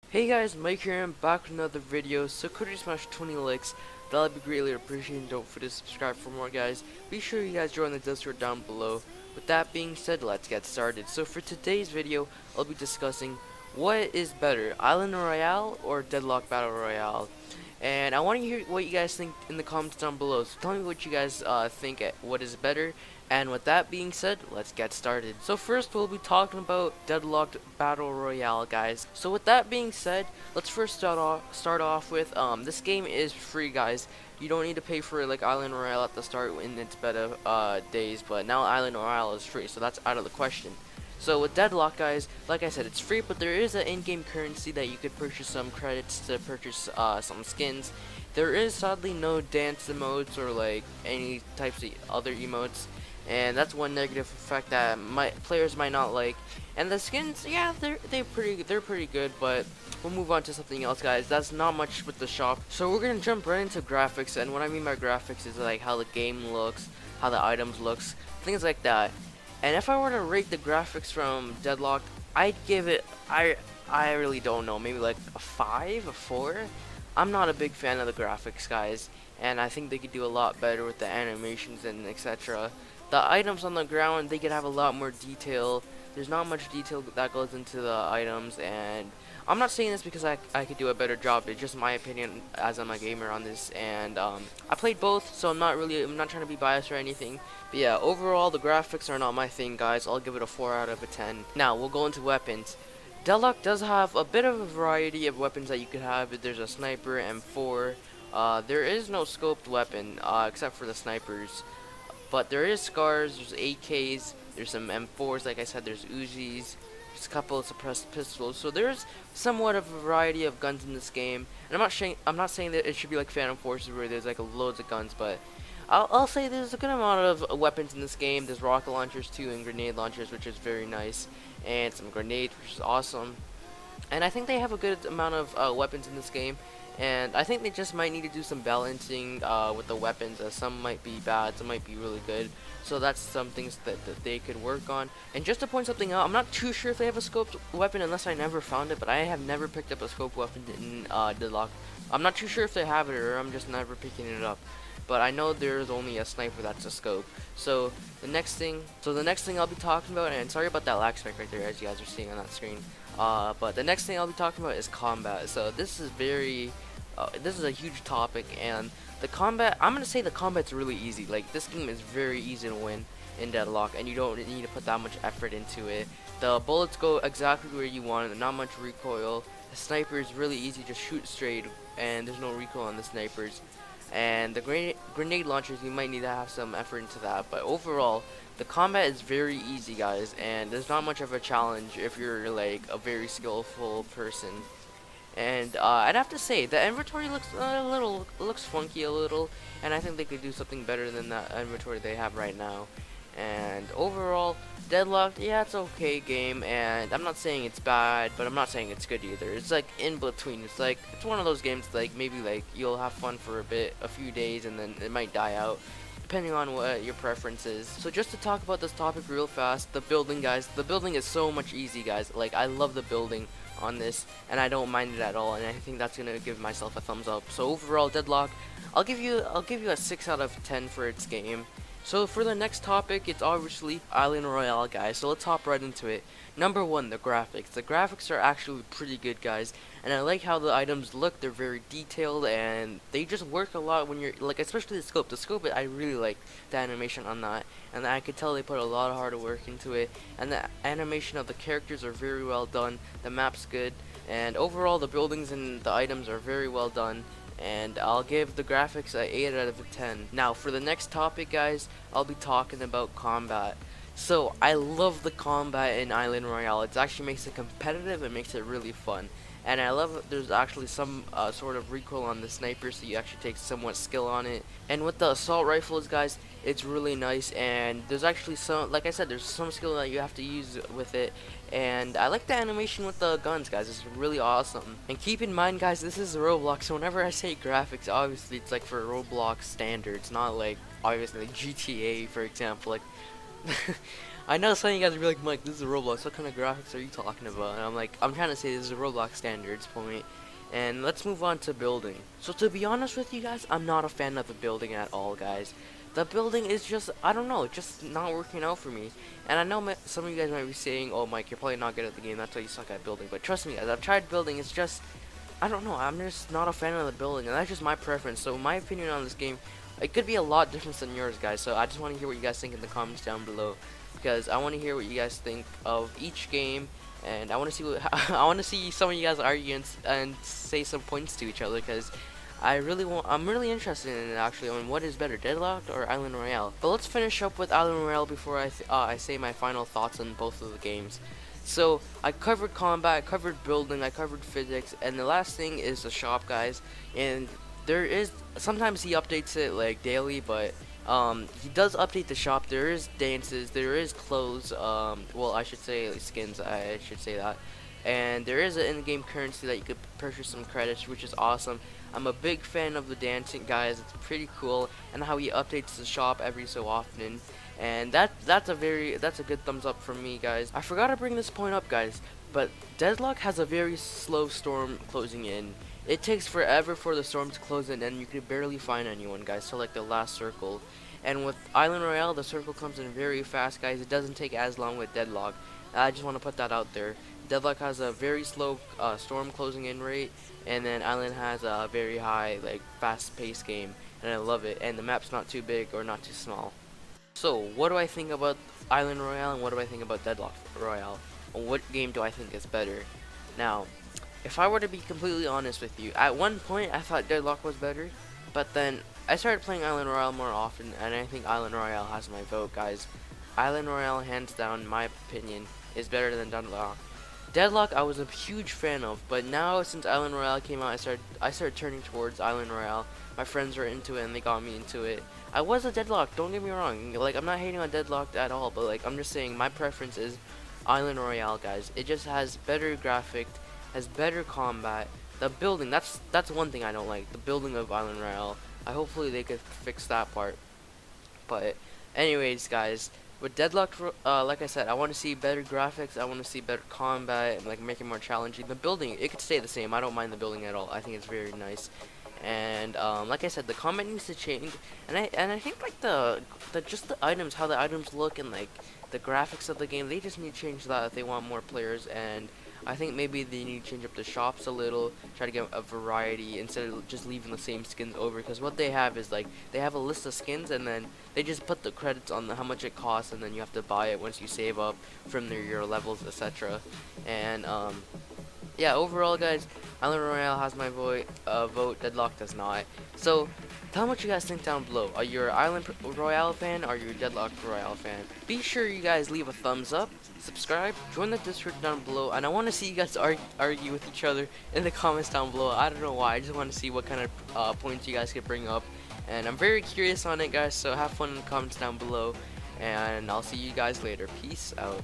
Hey guys, Mike here, I'm back with another video. So could you smash 20 likes? That would be greatly appreciated. Don't forget to subscribe for more, guys. Be sure you guys join the Discord down below. With that being said, let's get started. So for today's video, I'll be discussing what is better, Island Royale or Deadlocked Battle Royale. And I want to hear what you guys think in the comments down below. So tell me what you guys think what is better. And with that being said, let's get started. So first we'll be talking about Deadlocked Battle Royale, guys. So with that being said, let's first start off with this game is free, guys. You don't need to pay for like Island Royale at the start in its beta days, but now Island Royale is free, so that's out of the question. So with Deadlock, guys, like I said, it's free, but there is an in-game currency that you could purchase some credits to purchase some skins. There is sadly no dance emotes or like any types of other emotes, and that's one negative effect that players might not like. And the skins, yeah, they're pretty good, but we'll move on to something else, guys. That's not much with the shop. So we're gonna jump right into graphics, and what I mean by graphics is like how the game looks, how the items looks, things like that. And if I were to rate the graphics from Deadlocked, I'd give it, I really don't know, maybe like a 5, a 4. I'm not a big fan of the graphics, guys, and I think they could do a lot better with the animations and etc. The items on the ground, they could have a lot more detail. There's not much detail that goes into the items, and I'm not saying this because I could do a better job. It's just my opinion as I'm a gamer on this, and I played both, so I'm not trying to be biased or anything. But yeah, overall the graphics are not my thing, guys. I'll give it a 4 out of a 10. Now we'll go into weapons. Deadlock does have a bit of a variety of weapons that you could have. There's a sniper, M4. There is no scoped weapon except for the snipers. But there is scars, there's AKs, there's some M4s, like I said, there's Uzis, there's a couple of suppressed pistols. So there's somewhat of a variety of guns in this game. And I'm not saying that it should be like Phantom Forces where there's like loads of guns, but I'll say there's a good amount of weapons in this game. There's rocket launchers too and grenade launchers, which is very nice, and some grenades, which is awesome. And I think they have a good amount of weapons in this game. And I think they just might need to do some balancing with the weapons, as some might be bad, some might be really good. So that's some things that they could work on. And just to point something out, I'm not too sure if they have a scoped weapon unless I never found it, but I have never picked up a scoped weapon in Deadlock. I'm not too sure if they have it or I'm just never picking it up. But I know there's only a sniper that's a scope. So the next thing I'll be talking about, and sorry about that lag spike right there as you guys are seeing on that screen. But the next thing I'll be talking about is combat. So this is this is a huge topic, and the combat, I'm gonna say the combat's really easy. Like, this game is very easy to win in Deadlock, and you don't need to put that much effort into it. The bullets go exactly where you want it, not much recoil. The sniper is really easy, just shoot straight, and there's no recoil on the snipers. And the grenade launchers, you might need to have some effort into that, but overall, the combat is very easy, guys, and there's not much of a challenge if you're like a very skillful person. And I'd have to say the inventory looks funky a little, and I think they could do something better than that inventory they have right now. And overall, Deadlocked, yeah, it's okay game, and I'm not saying it's bad, but I'm not saying it's good either. It's like in between. It's like it's one of those games like maybe like you'll have fun for a few days, and then it might die out, depending on what your preference is. So just to talk about this topic real fast, the building, guys. The building is so much easy, guys. Like, I love the building on this, and I don't mind it at all, and I think that's gonna give myself a thumbs up. So overall, Deadlock, I'll give you a 6 out of 10 for its game. So for the next topic, it's obviously Island Royale, guys. So let's hop right into it. Number 1, the graphics. The graphics are actually pretty good, guys, and I like how the items look. They're very detailed, and they just work a lot when you're like, especially the scope. The scope, I really like the animation on that, and I could tell they put a lot of hard work into it. And the animation of the characters are very well done. The map's good, and overall the buildings and the items are very well done. And I'll give the graphics a 8 out of 10. Now for the next topic, guys, I'll be talking about combat. So I love the combat in Island Royale. It actually makes it competitive and makes it really fun. And I love that there's actually some sort of recoil on the sniper, so you actually take somewhat skill on it. And with the assault rifles, guys, it's really nice, and there's actually some, like I said, there's some skill that you have to use with it. And I like the animation with the guns, guys. It's really awesome. And keep in mind, guys, this is Roblox, so whenever I say graphics, obviously it's like for Roblox standards, not like obviously like GTA, for example. Like I know some of you guys are like, Mike, this is a Roblox. What kind of graphics are you talking about? And I'm like, I'm trying to say this is a Roblox standards point. And let's move on to building. So to be honest with you guys, I'm not a fan of the building at all, guys. The building is just, I don't know, just not working out for me. And I know some of you guys might be saying, oh, Mike, you're probably not good at the game. That's why you suck at building. But trust me, guys, I've tried building. It's just, I don't know. I'm just not a fan of the building. And that's just my preference. So my opinion on this game, it could be a lot different than yours, guys. So I just want to hear what you guys think in the comments down below, because I want to hear what you guys think of each game, and I want to see what I want to see some of you guys argue and say some points to each other, because I'm really interested in it actually, on what is better, Deadlocked or Island Royale. But let's finish up with Island Royale before I say my final thoughts on both of the games. So I covered combat, I covered building, I covered physics, and the last thing is the shop, guys. And there is, sometimes he updates it like daily, but he does update the shop. There is dances, there is clothes, well, I should say skins, I should say that. And there is an in-game currency that you could purchase some credits, which is awesome. I'm a big fan of the dancing, guys. It's pretty cool, and how he updates the shop every so often. And that's a good thumbs up from me, guys. I forgot to bring this point up, guys, but Deadlock has a very slow storm closing in. It takes forever for the storm to close in, and you can barely find anyone, guys, till like the last circle. And with Island Royale, the circle comes in very fast, guys. It doesn't take as long with Deadlock. I just want to put that out there. Deadlock has a very slow storm closing in rate, and then Island has a very high, like, fast-paced game, and I love it. And the map's not too big or not too small. So, what do I think about Island Royale, and what do I think about Deadlocked Royale? And what game do I think is better? Now, if I were to be completely honest with you, at one point I thought Deadlock was better, but then I started playing Island Royale more often, and I think Island Royale has my vote, guys. Island Royale, hands down, in my opinion, is better than Deadlock. Deadlock I was a huge fan of, but now since Island Royale came out, I started turning towards Island Royale. My friends were into it and they got me into it. I was a Deadlock, don't get me wrong. Like, I'm not hating on Deadlocked at all, but like, I'm just saying my preference is Island Royale, guys. It just has better graphics, has better combat. The building, that's one thing I don't like. The building of Island Royale. Hopefully they could fix that part. But anyways, guys, with Deadlocked, like I said, I want to see better graphics. I want to see better combat, and like make it more challenging. The building, it could stay the same. I don't mind the building at all. I think it's very nice. And like I said, the combat needs to change. And I think like just the items, how the items look, and like the graphics of the game, they just need to change that if they want more players. And I think maybe they need to change up the shops a little, try to get a variety instead of just leaving the same skins over. Because what they have is like, they have a list of skins and then they just put the credits on how much it costs, and then you have to buy it once you save up from your levels, etc. And yeah, overall, guys, Island Royale has my vote. Deadlock does not. So tell me what you guys think down below. Are you an Island Royale fan, or are you a Deadlocked Royale fan? Be sure you guys leave a thumbs up, subscribe, join the Discord down below, and I want to see you guys argue with each other in the comments down below. I don't know why, I just want to see what kind of points you guys could bring up, and I'm very curious on it, guys, so have fun in the comments down below, and I'll see you guys later. Peace out.